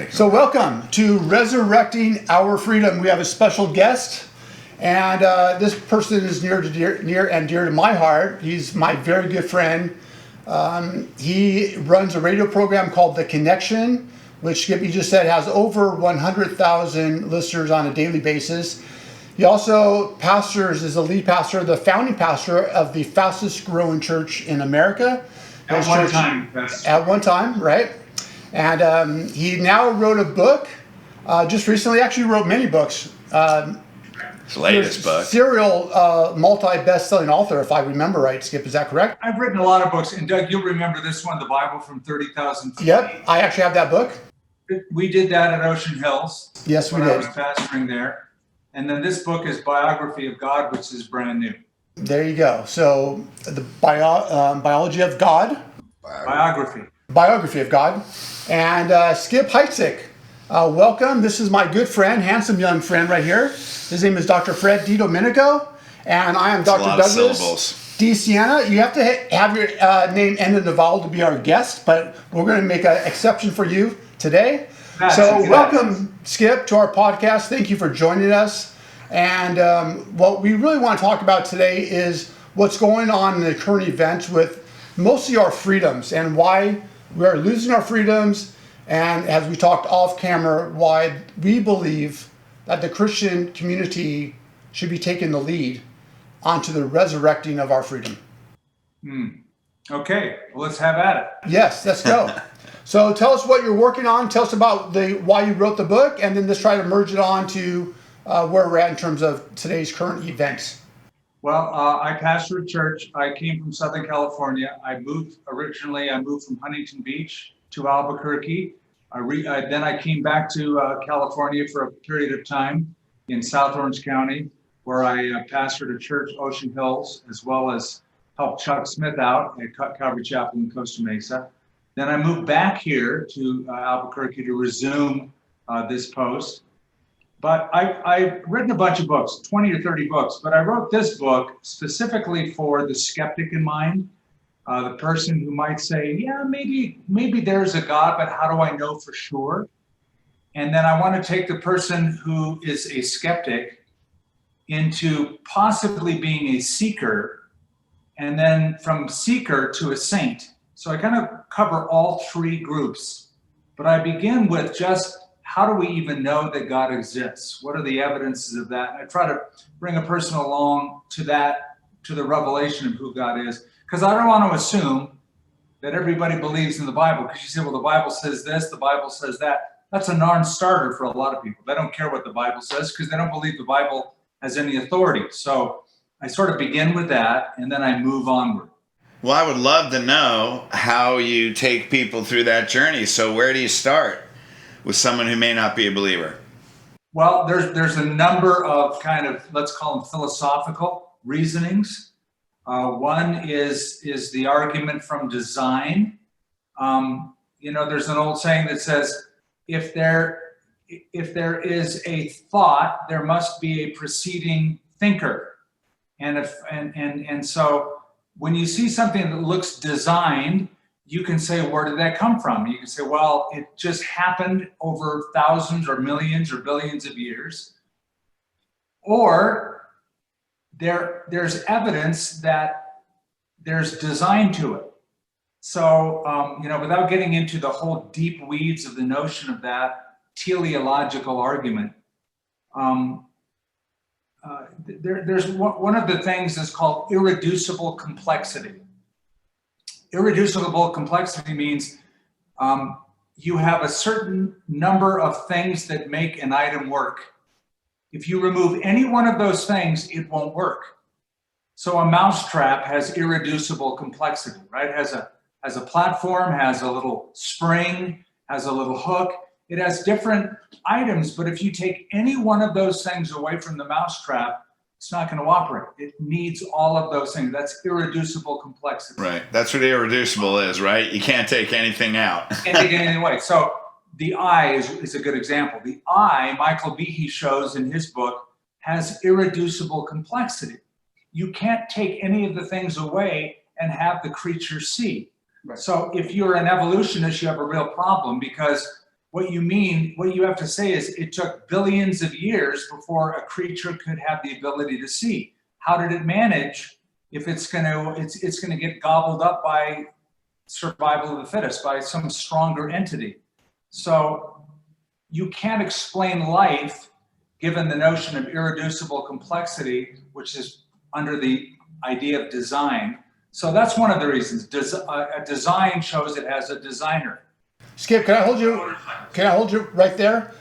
So welcome to Resurrecting Our Freedom. We have a special guest, and this person is near and dear to my heart. He's my very good friend. He runs a radio program called The Connection, which Skip, you just said, has over 100,000 listeners on a daily basis. He also pastors, is the lead pastor, the founding pastor of the fastest growing church in America. At one time, right? And he now wrote a book, just recently, actually wrote many books. His latest book. Serial multi-best-selling author, if I remember right, Skip, is that correct? I've written a lot of books, and Doug, you'll remember this one, The Bible from 30,000 Feet. Yep, I actually have that book. We did that at Ocean Hills. Yes, we did. I was pastoring there. And then this book is Biography of God, which is brand new. There you go. So the biology of God. Biography of God. And Skip Heitzig, welcome. This is my good friend, handsome young friend right here. His name is Dr. Fred DiDomenico, and I am Dr. Douglas D. Sienna. You have to have your name end in the vowel to be our guest, but we're going to make an exception for you today. Welcome, Skip, to our podcast. Thank you for joining us. And what we really want to talk about today is what's going on in the current events with mostly our freedoms and why we are losing our freedoms. And as we talked off camera, why we believe that the Christian community should be taking the lead onto the resurrecting of our freedom. Okay, well, let's have at it. Yes, let's go. So tell us what you're working on. Tell us about why you wrote the book, and then let's try to merge it on to where we're at in terms of today's current events. Well, I pastor a church. I came from Southern California. I moved from Huntington Beach to Albuquerque. Then I came back to California for a period of time in South Orange County, where I pastored a church, Ocean Hills, as well as helped Chuck Smith out at Cavalry Chapel in Costa Mesa. Then I moved back here to Albuquerque to resume this post. But I've written a bunch of books, 20 or 30 books, but I wrote this book specifically for the skeptic in mind, the person who might say, yeah, maybe there's a God, but how do I know for sure? And then I want to take the person who is a skeptic into possibly being a seeker, and then from seeker to a saint. So I kind of cover all three groups, but I begin with just how do we even know that God exists? What are the evidences of that? And I try to bring a person along to the revelation of who God is, because I don't want to assume that everybody believes in the Bible, because you say, well, the Bible says this, the Bible says that. That's a non-starter for a lot of people. They don't care what the Bible says because they don't believe the Bible has any authority. So I sort of begin with that, and then I move onward. Well, I would love to know how you take people through that journey. So where do you start with someone who may not be a believer? Well, there's a number of kind of, let's call them philosophical reasonings. One is the argument from design. There's an old saying that says, if there is a thought, there must be a preceding thinker. And so when you see something that looks designed, you can say, where did that come from? You can say, well, it just happened over thousands or millions or billions of years. Or there's evidence that there's design to it. So, without getting into the whole deep weeds of the notion of that teleological argument, there's one of the things that's called irreducible complexity. Irreducible complexity means you have a certain number of things that make an item work. If you remove any one of those things, it won't work. So a mousetrap has irreducible complexity, right? Has a platform, has a little spring, has a little hook. It has different items, but if you take any one of those things away from the mousetrap, it's not going to operate. It needs all of those things. That's irreducible complexity. Right. That's what irreducible is, right? You can't take anything out. You can't take anything away. So the eye is a good example. The eye, Michael Behe shows in his book, has irreducible complexity. You can't take any of the things away and have the creature see. Right. So if you're an evolutionist, you have a real problem because what you have to say is it took billions of years before a creature could have the ability to see. How did it manage if it's gonna get gobbled up by survival of the fittest, by some stronger entity? So you can't explain life given the notion of irreducible complexity, which is under the idea of design. So that's one of the reasons. A design shows it has a designer. Skip, can I hold you right there?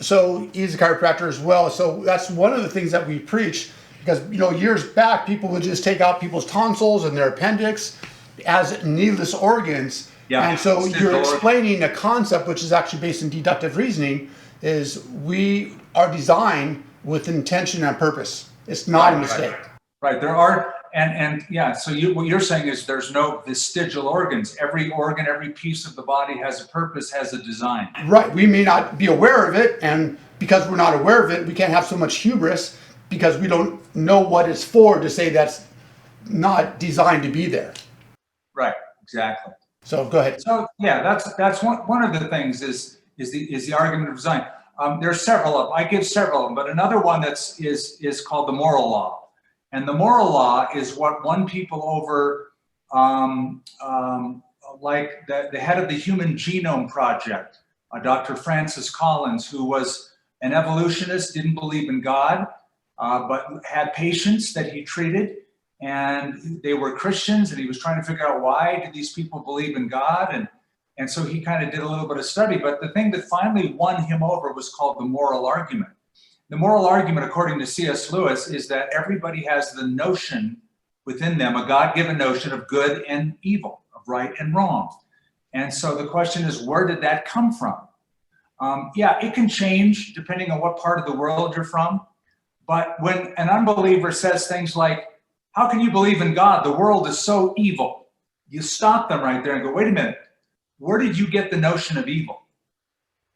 So he's a chiropractor as well. So that's one of the things that we preach, because years back people would just take out people's tonsils and their appendix as needless organs. Yeah. And so you're explaining a concept which is actually based in deductive reasoning, is we are designed with intention and purpose. It's not a mistake. Right. There are, and yeah, so what you're saying is there's no vestigial organs. Every organ, every piece of the body has a purpose, has a design. Right. We may not be aware of it, and because we're not aware of it, we can't have so much hubris because we don't know what it's for to say that's not designed to be there. Right. Exactly. So go ahead. So yeah, that's one of the things is the argument of design. There's several of them. I give several of them, but another one is called the moral law. And the moral law is what won people over, like the head of the Human Genome Project, Dr. Francis Collins, who was an evolutionist, didn't believe in God, but had patients that he treated, and they were Christians, and he was trying to figure out why did these people believe in God, and so he kind of did a little bit of study. But the thing that finally won him over was called the moral argument. The moral argument, according to C.S. Lewis, is that everybody has the notion within them, a God-given notion of good and evil, of right and wrong. And so the question is, where did that come from? Yeah, it can change depending on what part of the world you're from. But when an unbeliever says things like, how can you believe in God? The world is so evil. You stop them right there and go, wait a minute, where did you get the notion of evil?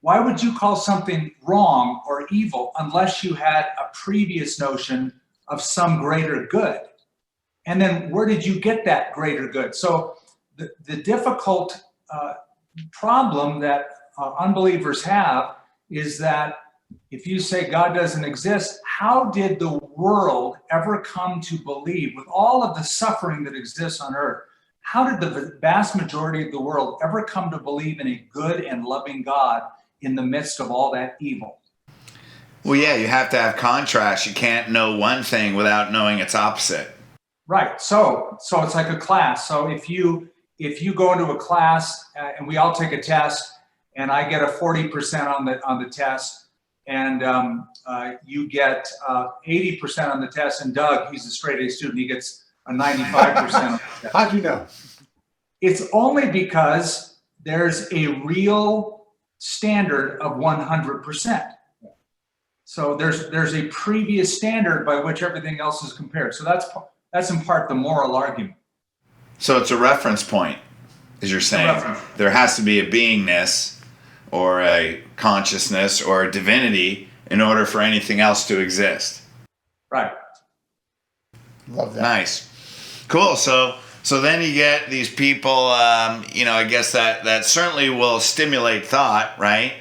Why would you call something wrong or evil unless you had a previous notion of some greater good? And then where did you get that greater good? So the difficult problem that unbelievers have is that if you say God doesn't exist, how did the world ever come to believe, with all of the suffering that exists on earth, how did the vast majority of the world ever come to believe in a good and loving God in the midst of all that evil? Well, yeah, you have to have contrast. You can't know one thing without knowing its opposite. Right. So it's like a class. So if you go into a class and we all take a test, and I get a 40% on the test, and you get 80% on the test, and Doug, he's a straight A student, he gets a 95% on the test. How'd you know? It's only because there's a real standard of 100%. So there's a previous standard by which everything else is compared. So that's in part the moral argument. So it's a reference point, as you're saying. There has to be a beingness or a consciousness or a divinity in order for anything else to exist. Right. Love that. Nice. Cool. So then you get these people, I guess that certainly will stimulate thought, right?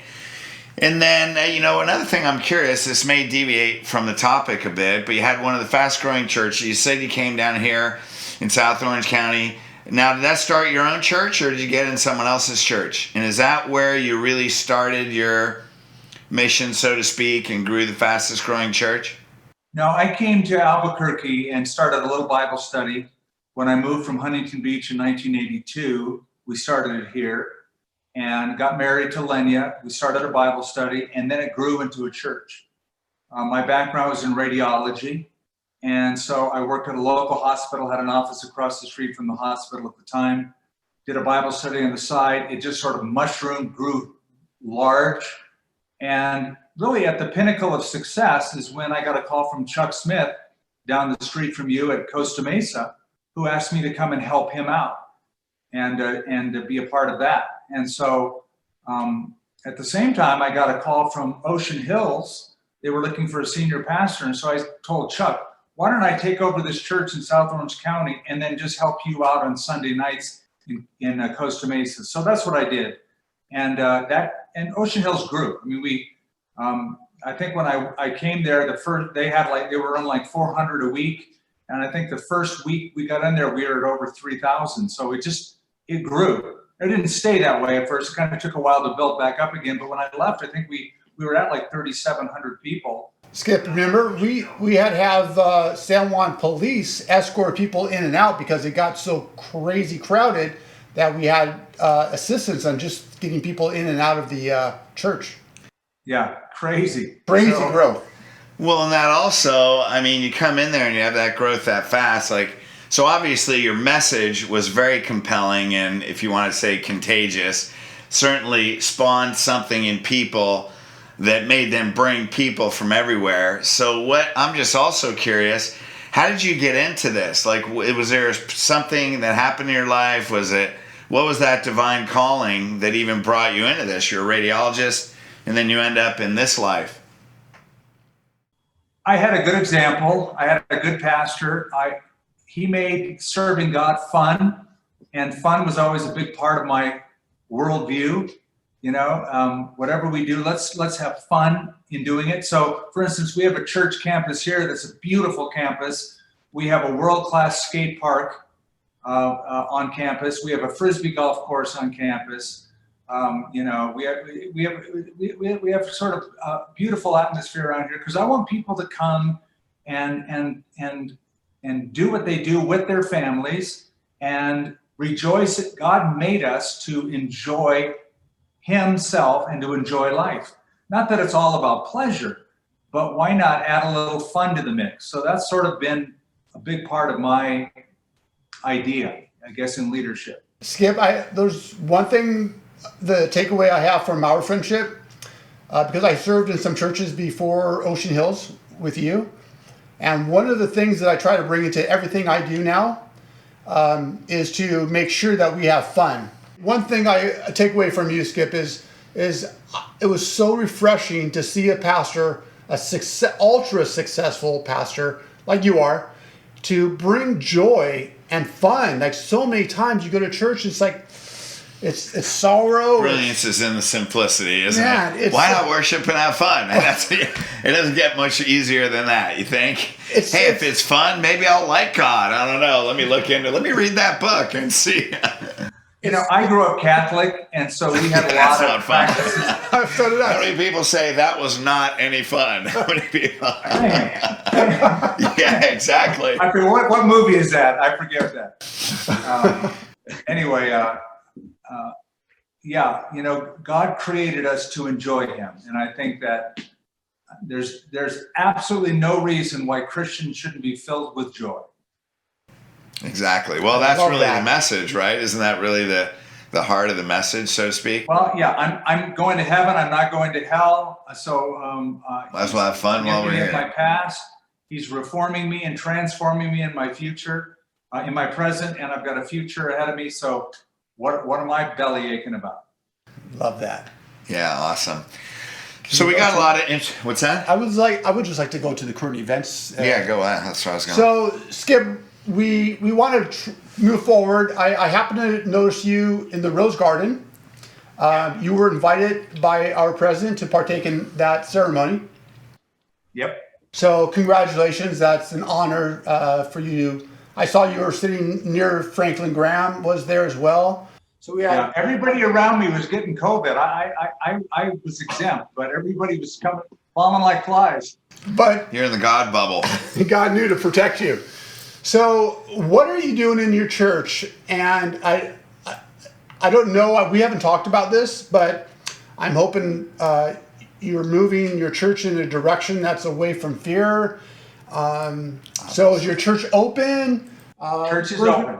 And then, another thing I'm curious, this may deviate from the topic a bit, but you had one of the fast growing churches. You said you came down here in South Orange County. Now, did that start your own church, or did you get in someone else's church? And is that where you really started your mission, so to speak, and grew the fastest growing church? No, I came to Albuquerque and started a little Bible study. When I moved from Huntington Beach in 1982, we started it here and got married to Lenya. We started a Bible study, and then it grew into a church. My background was in radiology, and so I worked at a local hospital, had an office across the street from the hospital at the time, did a Bible study on the side. It just sort of mushroomed, grew large, and really at the pinnacle of success is when I got a call from Chuck Smith down the street from you at Costa Mesa, who asked me to come and help him out and to be a part of that. And so at the same time, I got a call from Ocean Hills. They were looking for a senior pastor. And so I told Chuck, why don't I take over this church in South Orange County and then just help you out on Sunday nights in Costa Mesa? So that's what I did. And Ocean Hills grew. I mean, I think when I came there, they were on like 400 a week. And I think the first week we got in there, we were at over 3,000. So it grew. It didn't stay that way at first. It kind of took a while to build back up again. But when I left, I think we were at like 3,700 people. Skip, remember, we had to have San Juan police escort people in and out because it got so crazy crowded that we had assistance on just getting people in and out of the church. Yeah, crazy growth. Well, and that also, I mean, you come in there and you have that growth that fast, like, so obviously your message was very compelling and, if you want to say contagious, certainly spawned something in people that made them bring people from everywhere. So I'm just also curious, how did you get into this? Like, was there something that happened in your life? What was that divine calling that even brought you into this? You're a radiologist and then you end up in this life. I had a good example. I had a good pastor. He made serving God fun, and fun was always a big part of my worldview. You know, whatever we do, let's have fun in doing it. So, for instance, we have a church campus here that's a beautiful campus. We have a world-class skate park on campus. We have a frisbee golf course on campus. You know, we have sort of a beautiful atmosphere around here because I want people to come and do what they do with their families and rejoice that God made us to enjoy Himself and to enjoy life. Not that it's all about pleasure, but why not add a little fun to the mix? So that's sort of been a big part of my idea, I guess, in leadership. Skip, there's one thing, the takeaway I have from our friendship, because I served in some churches before Ocean Hills with you, and one of the things that I try to bring into everything I do now is to make sure that we have fun. One thing I take away from you, Skip, is it was so refreshing to see a pastor, ultra successful pastor like you are, to bring joy and fun. Like, so many times you go to church, it's like, it's sorrow. Brilliance is in the simplicity, isn't it? Why not worship and have fun? It doesn't get much easier than that, you think? If it's fun, maybe I'll like God. I don't know. Let me read that book and see. You know, I grew up Catholic, and so we had a lot of practices. So did I. How many people say that was not any fun? How many people? Yeah, exactly. I forget, what movie is that? I forget that. Anyway, yeah, you know, God created us to enjoy Him, and I think that there's absolutely no reason why Christians shouldn't be filled with joy. Exactly. Well, that's really the message, right? Isn't that really the heart of the message, so to speak? Well, yeah, I'm going to heaven. I'm not going to hell. So let's have fun while we're here. In my past, He's reforming me and transforming me in my future, in my present, and I've got a future ahead of me. So what am I belly aching about? Love that. Yeah, awesome. So we got a lot of what's that? I would just like to go to the current events. Yeah, go ahead. That's what I was going. So, Skip, we want to move forward. I happen to notice you in the Rose Garden. You were invited by our president to partake in that ceremony. Yep. So congratulations. That's an honor for you. I saw you were sitting near Franklin Graham was there as well. So we had everybody around me was getting COVID. I was exempt, but everybody was coming, bombing like flies. But you're in the God bubble. God knew to protect you. So what are you doing in your church? And I don't know, we haven't talked about this, but I'm hoping you're moving your church in a direction that's away from fear. So is your church open? Church is open.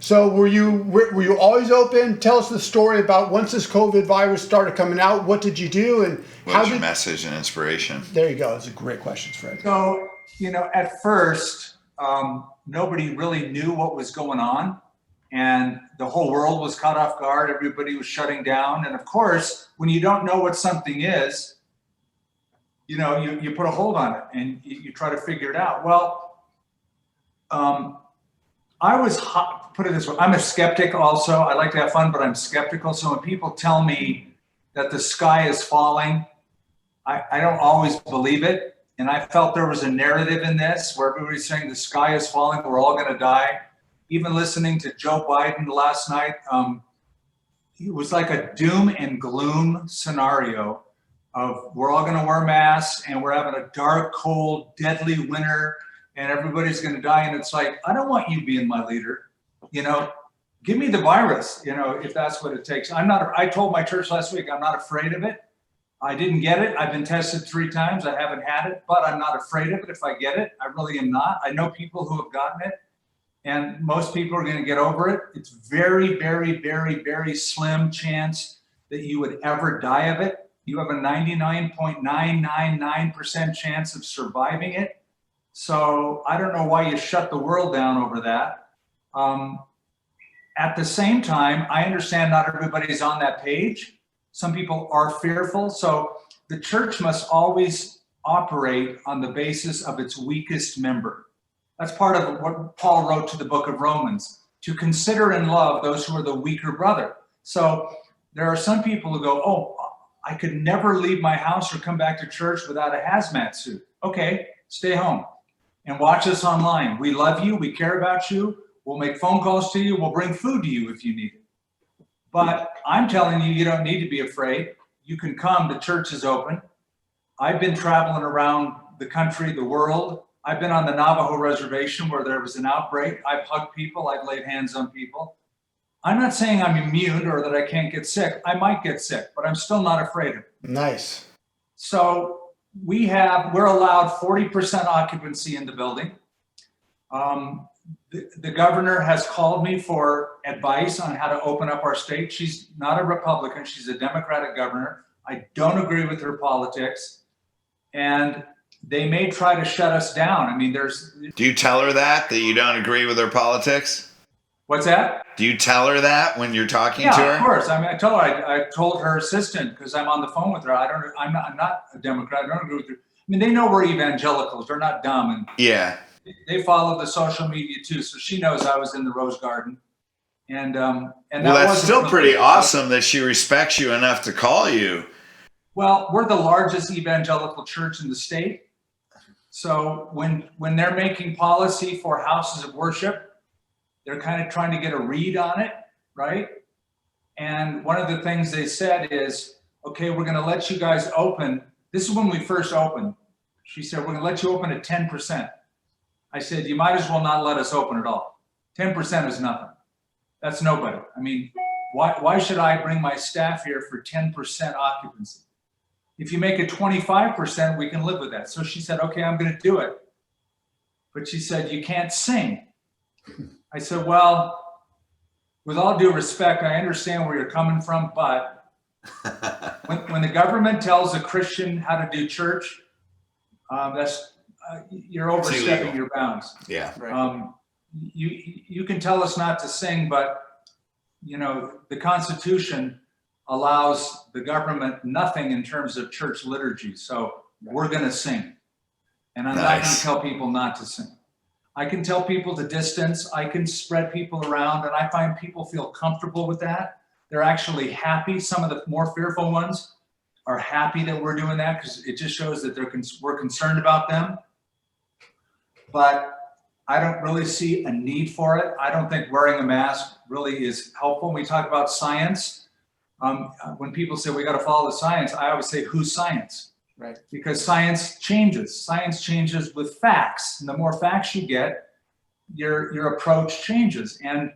So were you always open? Tell us the story about once this COVID virus started coming out, what did you do? And what was your message and inspiration? There you go. It's a great question, Fred. So, at first, nobody really knew what was going on, and the whole world was caught off guard. Everybody was shutting down. And of course, when you don't know what something is, you put a hold on it and you try to figure it out. Well, put it this way, I'm a skeptic also. I like to have fun, but I'm skeptical. So when people tell me that the sky is falling, I don't always believe it. And I felt there was a narrative in this where everybody's saying the sky is falling, we're all going to die. Even listening to Joe Biden last night, it was like a doom and gloom scenario of we're all going to wear masks and we're having a dark, cold, deadly winter and everybody's going to die. And it's like, I don't want you being my leader. Give me the virus, if that's what it takes. I told my church last week, I'm not afraid of it. I didn't get it. I've been tested 3 times. I haven't had it, but I'm not afraid of it. If I get it, I really am not. I know people who have gotten it, and most people are going to get over it. It's very, very, very, very slim chance that you would ever die of it. You have a 99.999% chance of surviving it. So I don't know why you shut the world down over that. At the same time, I understand not everybody's on that page. Some people are fearful. So the church must always operate on the basis of its weakest member. That's part of what Paul wrote to the book of Romans, to consider and love those who are the weaker brother. So there are some people who go, oh, I could never leave my house or come back to church without a hazmat suit. Okay, stay home and watch us online. We love you. We care about you. We'll make phone calls to you. We'll bring food to you if you need it. But I'm telling you, you don't need to be afraid. You can come. The church is open. I've been traveling around the country, the world. I've been on the Navajo reservation where there was an outbreak. I've hugged people. I've laid hands on people. I'm not saying I'm immune or that I can't get sick. I might get sick, but I'm still not afraid of it. Nice. So we're allowed 40% occupancy in the building. The governor has called me for advice on how to open up our state. She's not a Republican. She's a Democratic governor. I don't agree with her politics. And they may try to shut us down. I mean, Do you tell her that you don't agree with her politics? What's that? Do you tell her that when you're talking to her? Yeah, of course. I mean, I told her assistant, because I'm on the phone with her. I'm not a Democrat. I don't agree with her. I mean, they know we're evangelicals. They're not dumb. And yeah. They follow the social media too. So she knows I was in the Rose Garden. And well, that's still pretty awesome that she respects you enough to call you. Well, we're the largest evangelical church in the state. So when they're making policy for houses of worship, they're kind of trying to get a read on it, right? And one of the things they said is, okay, we're going to let you guys open. This is when we first opened. She said, we're going to let you open at 10%. I said, you might as well not let us open at all. 10% is nothing. That's nobody. I mean, why should I bring my staff here for 10% occupancy? If you make it 25%, we can live with that. So she said, okay, I'm going to do it. But she said, you can't sing. I said, well, with all due respect, I understand where you're coming from, but when the government tells a Christian how to do church, you're overstepping your bounds. Yeah. Right. You can tell us not to sing, but the Constitution allows the government nothing in terms of church liturgy. So we're going to sing, and I'm not going to tell people not to sing. I can tell people to distance. I can spread people around, and I find people feel comfortable with that. They're actually happy. Some of the more fearful ones are happy that we're doing that because it just shows that we're concerned about them. But I don't really see a need for it. I don't think wearing a mask really is helpful. When we talk about science, when people say we got to follow the science, I always say, whose science? Right. Because science changes. Science changes with facts. And the more facts you get, your approach changes. And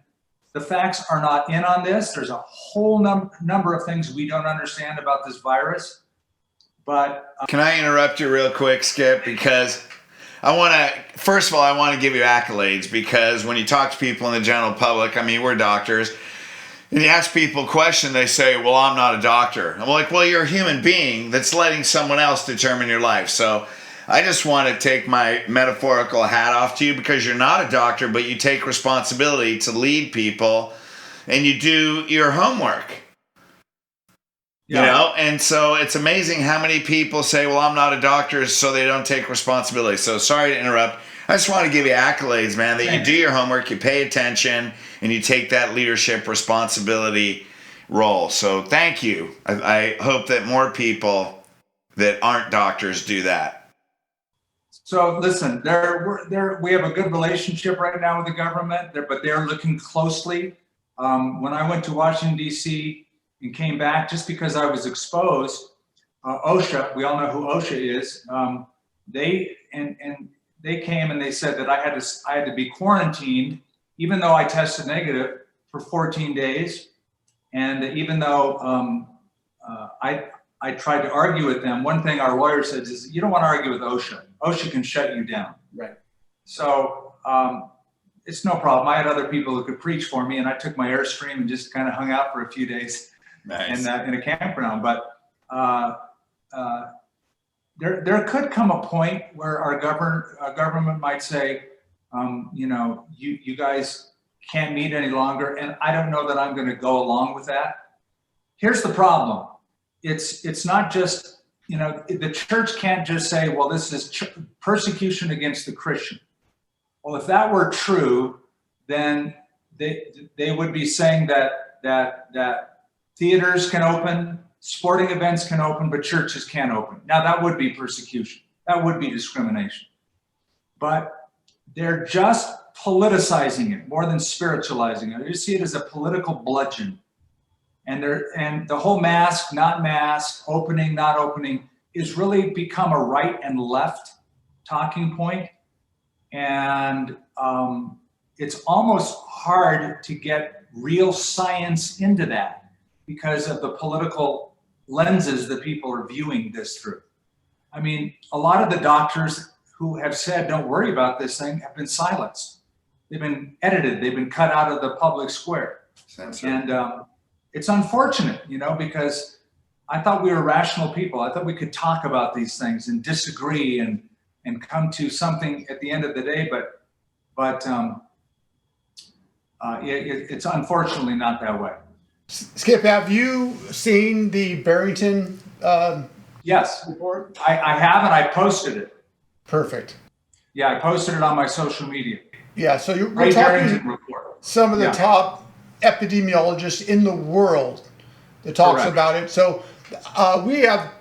the facts are not in on this. There's a whole number of things we don't understand about this virus. But can I interrupt you real quick, Skip? Because first of all, I want to give you accolades, because when you talk to people in the general public, I mean, we're doctors, and you ask people a question, they say, well, I'm not a doctor. I'm like, well, you're a human being that's letting someone else determine your life. So I just want to take my metaphorical hat off to you, because you're not a doctor, but you take responsibility to lead people and you do your homework. You know, and so it's amazing how many people say, well, I'm not a doctor, so they don't take responsibility. So sorry to interrupt. I just want to give you accolades, man, that you do your homework, you pay attention, and you take that leadership responsibility role. So thank you. I hope that more people that aren't doctors do that. So listen, we have a good relationship right now with the government, but they're looking closely. When I went to Washington, D.C., and came back, just because I was exposed, OSHA, we all know who OSHA is, they came and they said that I had to be quarantined, even though I tested negative for 14 days. And even though I tried to argue with them, one thing our lawyer says is, you don't want to argue with OSHA. OSHA can shut you down. Right. So it's no problem. I had other people who could preach for me, and I took my Airstream and just kind of hung out for a few days. Nice. In a campground. But there could come a point where our government might say, you guys can't meet any longer. And I don't know that I'm going to go along with that. Here's the problem. It's not just, the church can't just say, well, this is persecution against the Christian. Well, if that were true, then they would be saying that theaters can open, sporting events can open, but churches can't open. Now that would be persecution. That would be discrimination. But they're just politicizing it more than spiritualizing it. You see it as a political bludgeon. And the whole mask, not mask, opening, not opening, is really become a right and left talking point. And it's almost hard to get real science into that, because of the political lenses that people are viewing this through. I mean, a lot of the doctors who have said, don't worry about this thing, have been silenced. They've been edited. They've been cut out of the public square. Censored. And it's unfortunate, because I thought we were rational people. I thought we could talk about these things and disagree and come to something at the end of the day. But it's unfortunately not that way. Skip, have you seen the Barrington Yes, report? I have, and I posted it. Perfect. Yeah, I posted it on my social media. Yeah, so we're Ray talking Barrington report. some of the top epidemiologists in the world that talks Correct. about it. So we have,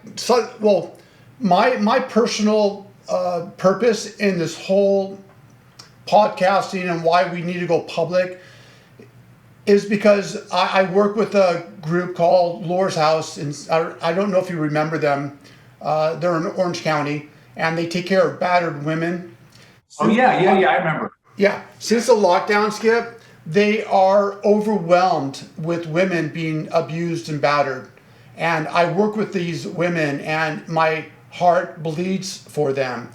my personal purpose in this whole podcasting and why we need to go public is because I work with a group called Lore's House, and I don't know if you remember them. They're in Orange County, and they take care of battered women. Oh, yeah, I remember. Yeah, since the lockdown, Skip, they are overwhelmed with women being abused and battered. And I work with these women, and my heart bleeds for them.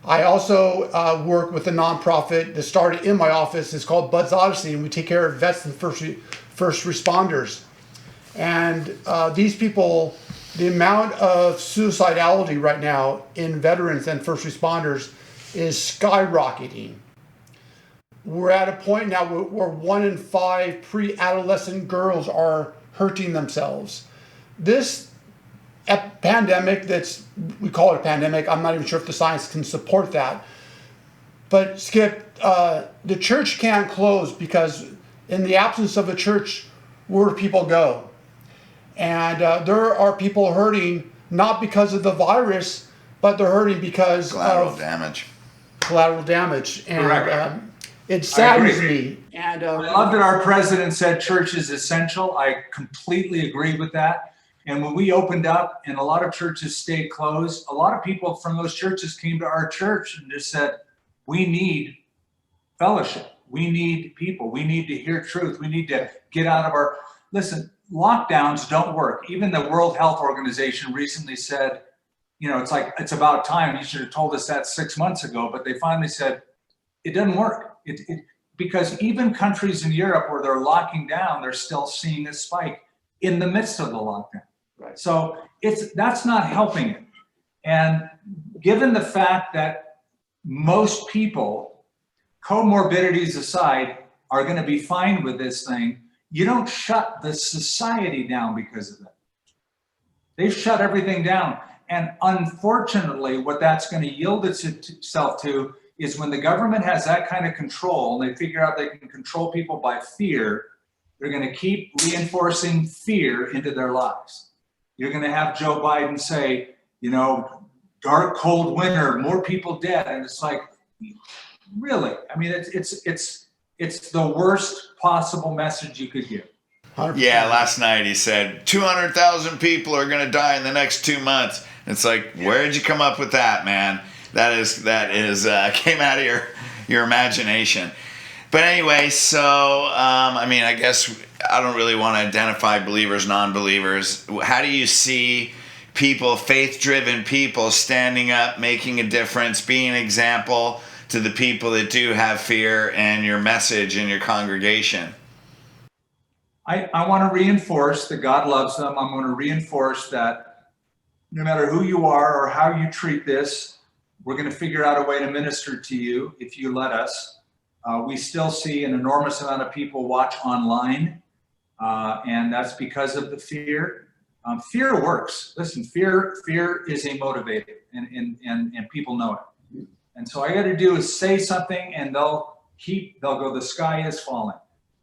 I also work with a nonprofit that started in my office. It's called Bud's Odyssey, and we take care of vets and first responders. And these people, the amount of suicidality right now in veterans and first responders is skyrocketing. We're at a point now where 1 in 5 pre-adolescent girls are hurting themselves. This pandemic, we call it a pandemic. I'm not even sure if the science can support that. But Skip, the church can't close because in the absence of a church, where do people go? And there are people hurting not because of the virus, but they're hurting because collateral damage. Collateral damage. And Correct. It saddens me. And I love that our president said church is essential. I completely agree with that. And when we opened up and a lot of churches stayed closed, a lot of people from those churches came to our church and just said, we need fellowship. We need people. We need to hear truth. We need to get out of our... Listen, lockdowns don't work. Even the World Health Organization recently said, it's about time. You should have told us that 6 months ago. But they finally said, it doesn't work. Because even countries in Europe where they're locking down, they're still seeing a spike in the midst of the lockdown. Right. So that's not helping it. And given the fact that most people, comorbidities aside, are going to be fine with this thing, you don't shut the society down because of it. They've shut everything down. And unfortunately, what that's going to yield itself to is when the government has that kind of control and they figure out they can control people by fear, they're going to keep reinforcing fear into their lives. You're going to have Joe Biden say, dark, cold winter, more people dead. And it's like, really? I mean, it's the worst possible message you could give. 100%. Yeah, last night he said 200,000 people are going to die in the next 2 months. It's like, where did you come up with that, man? That is came out of your imagination. But anyway, so I guess I don't really want to identify believers, non-believers. How do you see people, faith-driven people, standing up, making a difference, being an example to the people that do have fear and your message in your congregation? I want to reinforce that God loves them. I'm going to reinforce that no matter who you are or how you treat this, we're going to figure out a way to minister to you if you let us. We still see an enormous amount of people watch online, and that's because of the fear. Fear works. Listen, fear is a motivator, and people know it. And so all I got to do is say something, and they'll go, the sky is falling.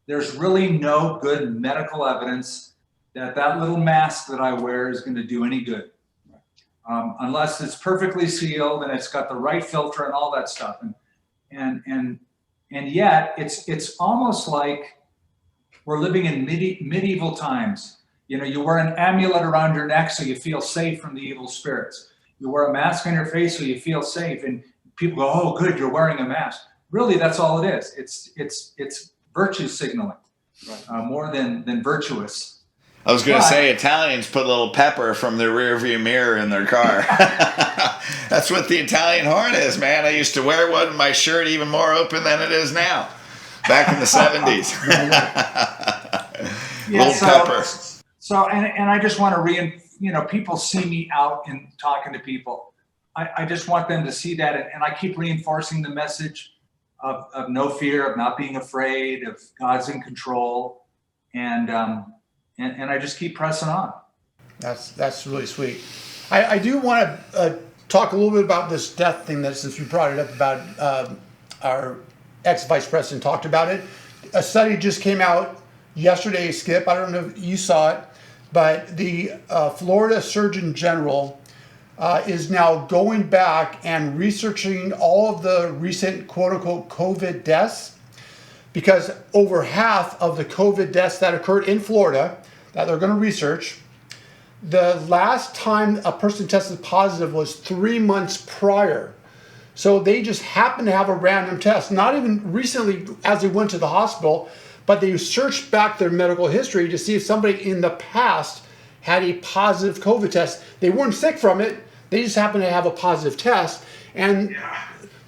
There's really no good medical evidence that little mask that I wear is going to do any good. Unless it's perfectly sealed and it's got the right filter and all that stuff. And yet it's almost like we're living in medieval times. You wear an amulet around your neck so you feel safe from the evil spirits. You wear a mask on your face so you feel safe. And people go, oh, good, you're wearing a mask. Really, that's all it is. It's virtue signaling, more than virtuous. I was going to say Italians put a little pepper from their rear view mirror in their car. That's what the Italian horn is, man. I used to wear one in my shirt even more open than it is now, back in the 70s. Pepper. So, and I just want to people see me out and talking to people. I just want them to see that. And I keep reinforcing the message of no fear, of not being afraid, of God's in control. And I just keep pressing on. That's really sweet. I do want to talk a little bit about this death thing, that since you brought it up about our ex-vice president talked about it. A study just came out yesterday, Skip. I don't know if you saw it, but the Florida Surgeon General is now going back and researching all of the recent quote-unquote COVID deaths, because over half of the COVID deaths that occurred in Florida that they're going to research, the last time a person tested positive was 3 months prior. So they just happened to have a random test, not even recently as they went to the hospital, but they searched back their medical history to see if somebody in the past had a positive COVID test. They weren't sick from it, they just happened to have a positive test. And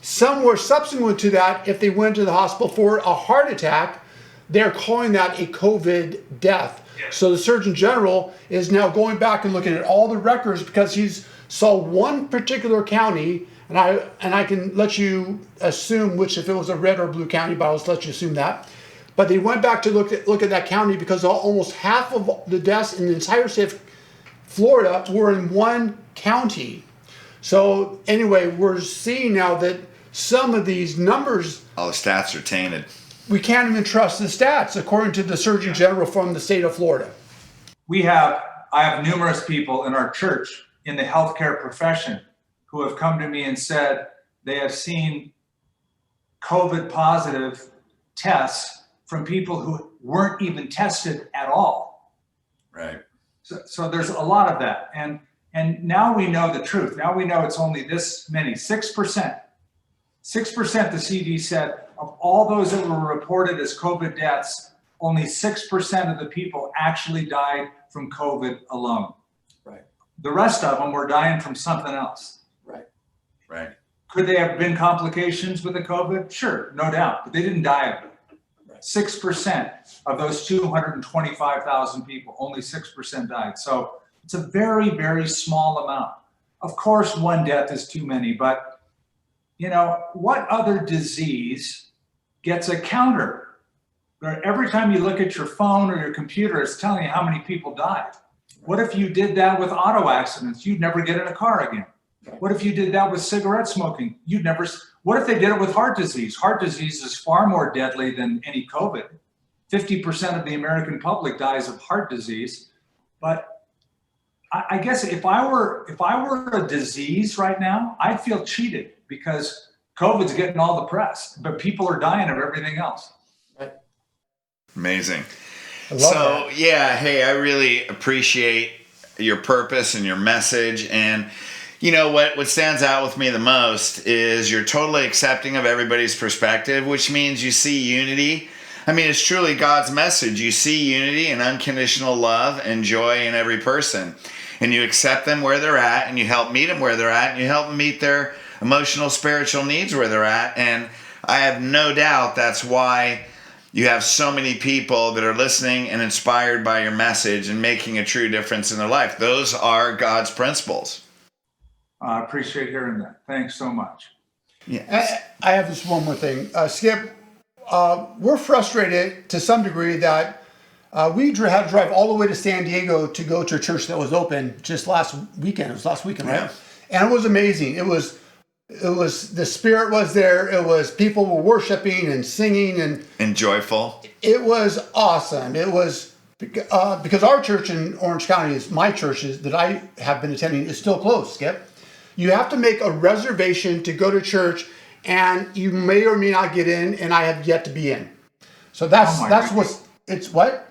somewhere subsequent to that, if they went to the hospital for a heart attack, they're calling that a COVID death. So the Surgeon General is now going back and looking at all the records, because he's saw one particular county, and I can let you assume which, if it was a red or blue county, but I'll just let you assume that. But they went back to look at that county because almost half of the deaths in the entire state of Florida were in one county. So anyway, we're seeing now that some of these numbers, all the stats are tainted. We can't even trust the stats, according to the Surgeon General from the state of Florida. I have numerous people in our church in the healthcare profession who have come to me and said they have seen COVID positive tests from people who weren't even tested at all. Right. So there's a lot of that. And now we know the truth. Now we know it's only this many, 6%. 6%, the CD said, of all those that were reported as COVID deaths, only 6% of the people actually died from COVID alone. Right. The rest of them were dying from something else. Right. Right. Could they have been complications with the COVID? Sure, no doubt, but they didn't die of it. 6% of those 225,000 people, only 6% died. So it's a very, very small amount. Of course, one death is too many, but what other disease gets a counter? Every time you look at your phone or your computer, it's telling you how many people died. What if you did that with auto accidents? You'd never get in a car again. What if you did that with cigarette smoking? What if they did it with heart disease? Heart disease is far more deadly than any COVID. 50% of the American public dies of heart disease. But I guess if I were a disease right now, I'd feel cheated because COVID's getting all the press, but people are dying of everything else. Amazing. So, yeah, hey, I really appreciate your purpose and your message. And, you know, what stands out with me the most is you're totally accepting of everybody's perspective, which means you see unity. I mean, it's truly God's message. You see unity and unconditional love and joy in every person. And you accept them where they're at, and you help meet them where they're at, and you help them meet their emotional, spiritual needs where they're at. And I have no doubt that's why you have so many people that are listening and inspired by your message and making a true difference in their life. Those are God's principles. I appreciate hearing that. Thanks so much. Yeah. I have this one more thing. Skip, we're frustrated to some degree that we had to drive all the way to San Diego to go to a church that was open just last weekend. It was last weekend, right? And it was amazing. It was the spirit was there. It was people were worshiping and singing and joyful. It was awesome. It was because our church in Orange County my church that I have been attending is still closed, Skip. You have to make a reservation to go to church, and you may or may not get in, and I have yet to be in. So that's what?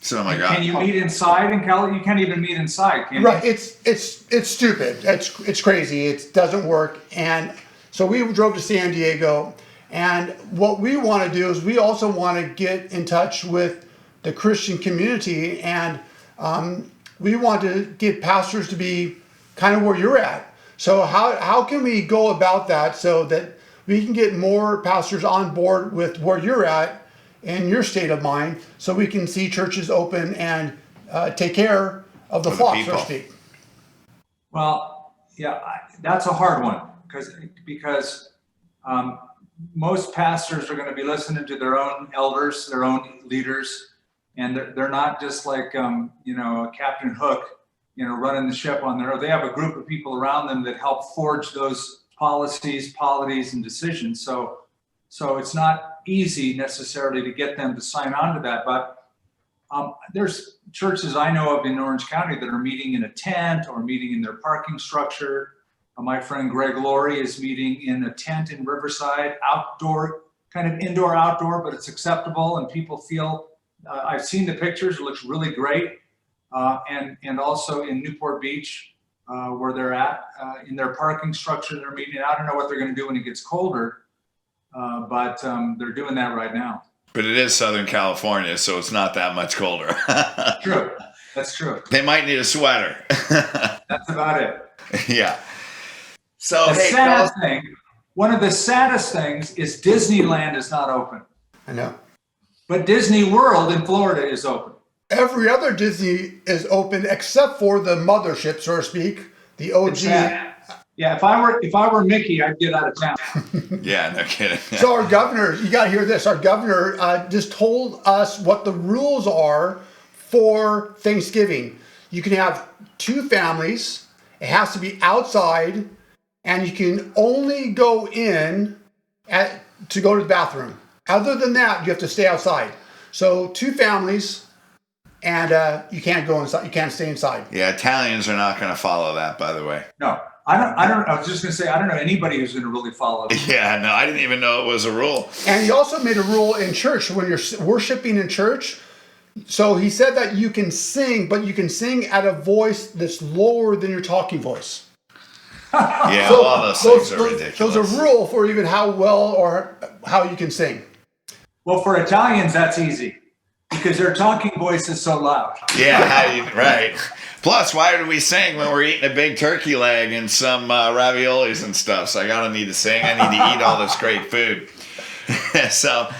So, oh my God. Can you meet inside in Cali? You can't even meet inside, can you? Right. It's stupid. It's crazy. It doesn't work. And so we drove to San Diego, and what we want to do is we also want to get in touch with the Christian community, and we want to get pastors to be kind of where you're at. So how can we go about that so that we can get more pastors on board with where you're at in your state of mind, so we can see churches open and take care of the flock, so to speak? Well, yeah, that's a hard one because most pastors are going to be listening to their own elders, their own leaders, and they're not just like Captain Hook, running the ship on their own. They have a group of people around them that help forge those policies, and decisions. So it's not easy necessarily to get them to sign on to that. But there's churches I know of in Orange County that are meeting in a tent or meeting in their parking structure. My friend Greg Laurie is meeting in a tent in Riverside, outdoor, kind of indoor, outdoor, but it's acceptable and people feel, I've seen the pictures, it looks really great. And also in Newport Beach, where they're at, in their parking structure, they're meeting. I don't know what they're going to do when it gets colder, but they're doing that right now. But it is Southern California, so it's not that much colder. True. That's true. They might need a sweater. That's about it. Yeah. So one of the saddest things is Disneyland is not open. I know. But Disney World in Florida is open. Every other Disney is open except for the mothership, so to speak, the OG. Yeah, if I were Mickey, I'd get out of town. Yeah, no kidding. So our governor, you got to hear this. Our governor just told us what the rules are for Thanksgiving. You can have 2 families. It has to be outside, and you can only go in to go to the bathroom. Other than that, you have to stay outside. So 2 families. And you can't go inside. You can't stay inside. Yeah, Italians are not going to follow that, by the way. No, I don't. I was just going to say I don't know anybody who's going to really follow it. Yeah, no, I didn't even know it was a rule. And he also made a rule in church when you're worshiping in church. So he said that you can sing, but you can sing at a voice that's lower than your talking voice. Yeah, so all those things are ridiculous. Those are rule for even how well or how you can sing. Well, for Italians, that's easy. Because their talking voice is so loud. Yeah, right. Plus, why do we sing when we're eating a big turkey leg and some raviolis and stuff? So I gotta need to sing. I need to eat all this great food. So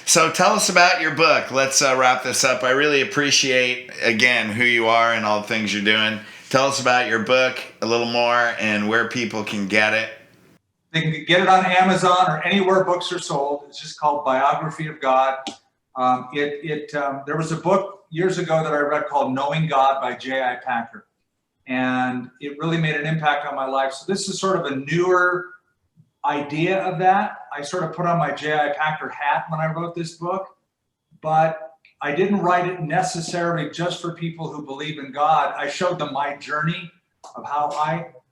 tell us about your book. Let's wrap this up. I really appreciate, again, who you are and all the things you're doing. Tell us about your book a little more and where people can get it. They can get it on Amazon or anywhere books are sold. It's just called Biography of God. There was a book years ago that I read called Knowing God by J.I. Packer. And it really made an impact on my life. So this is sort of a newer idea of that. I sort of put on my J.I. Packer hat when I wrote this book, but I didn't write it necessarily just for people who believe in God. I showed them my journey of how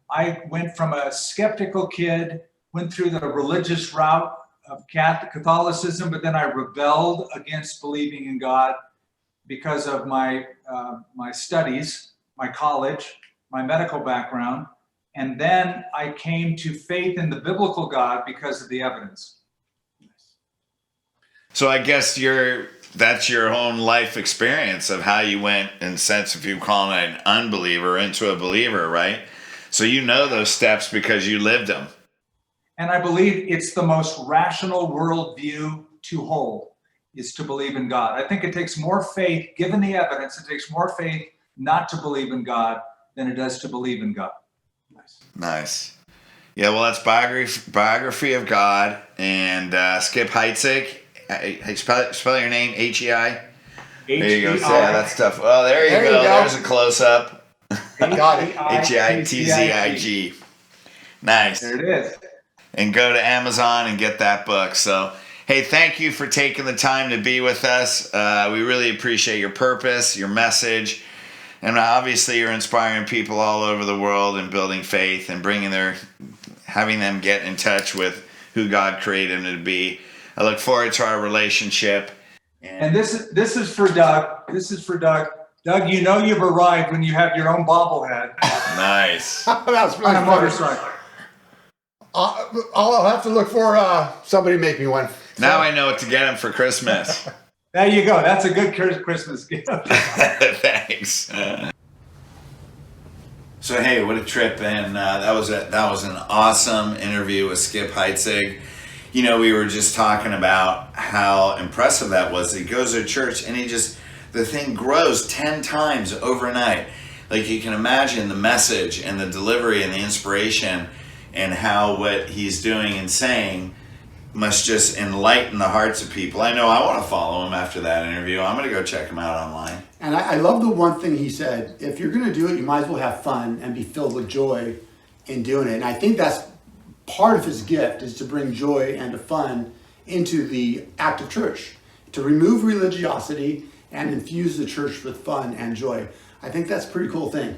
I went from a skeptical kid, went through the religious route of Catholicism, but then I rebelled against believing in God because of my studies, my college, my medical background. And then I came to faith in the biblical God because of the evidence. So I guess that's your own life experience of how you went, in a sense, if you call it an unbeliever into a believer, right? So you know those steps because you lived them. And I believe it's the most rational worldview to hold, is to believe in God. I think it takes more faith, given the evidence, it takes more faith not to believe in God than it does to believe in God. Nice. Yeah, well, that's Biography of God, and Skip Heitzig. Hey, spell your name, H-E-I? H-E-I. There you go. Yeah, that's tough. Oh, there you go. There's a close-up. Got it. Heitzig. Nice. There it is. And go to Amazon and get that book. So, hey, thank you for taking the time to be with us. We really appreciate your purpose, your message, and obviously you're inspiring people all over the world and building faith and having them get in touch with who God created them to be. I look forward to our relationship. And this is for Doug. This is for Doug. Doug, you know you've arrived when you have your own bobblehead. Nice. That's really on a motorcycle. I'll have to look for somebody to make me one. Now I know what to get him for Christmas. There you go. That's a good Christmas gift. Thanks. So hey, what a trip! And that was an awesome interview with Skip Heitzig. You know, we were just talking about how impressive that was. He goes to church and the thing grows 10 times overnight. Like, you can imagine the message and the delivery and the inspiration and how what he's doing and saying must just enlighten the hearts of people. I know I want to follow him after that interview. I'm going to go check him out online. And I love the one thing he said: if you're going to do it, you might as well have fun and be filled with joy in doing it. And I think that's part of his gift, is to bring joy and fun into the act of church, to remove religiosity and infuse the church with fun and joy. I think that's a pretty cool thing.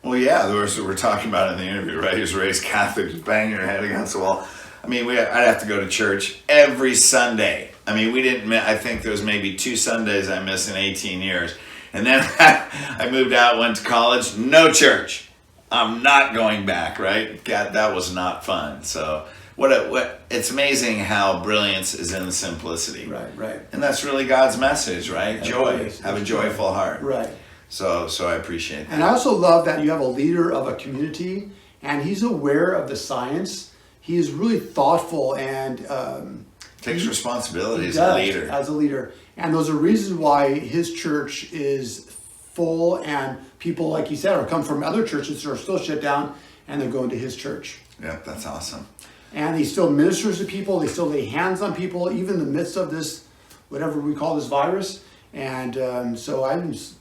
Well, yeah, we're talking about in the interview, right? He was raised Catholic, just banging your head against the wall. I mean, I'd have to go to church every Sunday. I mean, I think there was maybe 2 Sundays I missed in 18 years. And then I moved out, went to college, no church. I'm not going back, right? God, that was not fun. So it's amazing how brilliance is in the simplicity. Right. And that's really God's message, right? Joy. Have a joyful heart. Right. So I appreciate that. And I also love that you have a leader of a community, and he's aware of the science. He is really thoughtful and takes responsibility as a leader. And those are reasons why his church is full, and people, like you said, are come from other churches that are still shut down, and they're going to his church. Yeah, that's awesome. And he still ministers to people. They still lay hands on people, even in the midst of this, whatever we call this virus. And so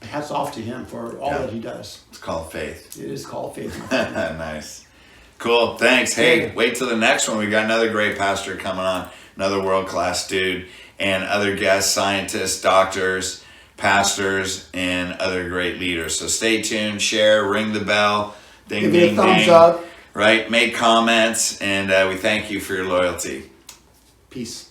hats off to him for all that he does. It's called faith. It is called faith. Nice. Cool. Thanks. Hey, wait till the next one. We got another great pastor coming on, another world-class dude, and other guests, scientists, doctors, pastors, and other great leaders. So stay tuned, share, ring the bell, ding, give ding, it a thumbs ding. up. Right? Make comments, and we thank you for your loyalty. Peace.